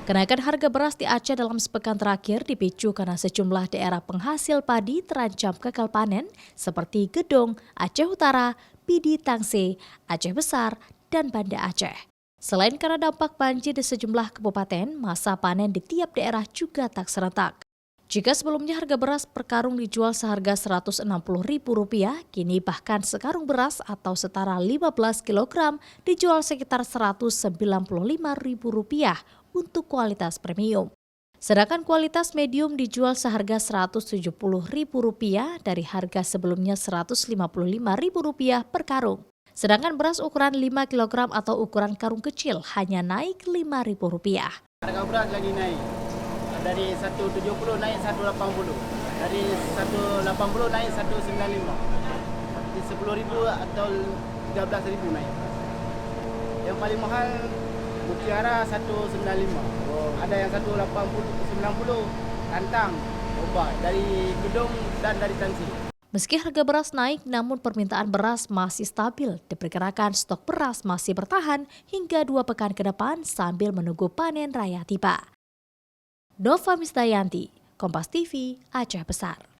Kenaikan harga beras di Aceh dalam sepekan terakhir dipicu karena sejumlah daerah penghasil padi terancam gagal panen seperti Gedong, Aceh Utara, Pidi Tangse, Aceh Besar, dan Banda Aceh. Selain karena dampak banjir di sejumlah kabupaten, masa panen di tiap daerah juga tak serentak. Jika sebelumnya harga beras per karung dijual seharga Rp160.000, kini bahkan sekarung beras atau setara 15 kg dijual sekitar Rp195.000 untuk kualitas premium. Sedangkan kualitas medium dijual seharga Rp170.000 dari harga sebelumnya Rp155.000 per karung. Sedangkan beras ukuran 5 kg atau ukuran karung kecil hanya naik Rp5.000. Harga beras lagi naik. Dari 170 naik 180. Dari 180 naik 195. Di 10.000 atau 13.000 naik. Yang paling mahal mutiara 195. Ada yang 180 90 kantang obat dari Gedong dan dari Tangsi. Meski harga beras naik, namun permintaan beras masih stabil. Diperkirakan stok beras masih bertahan hingga 2 pekan ke depan sambil menunggu panen raya tiba. Nova Misdayanti, Kompas TV, Aceh Besar.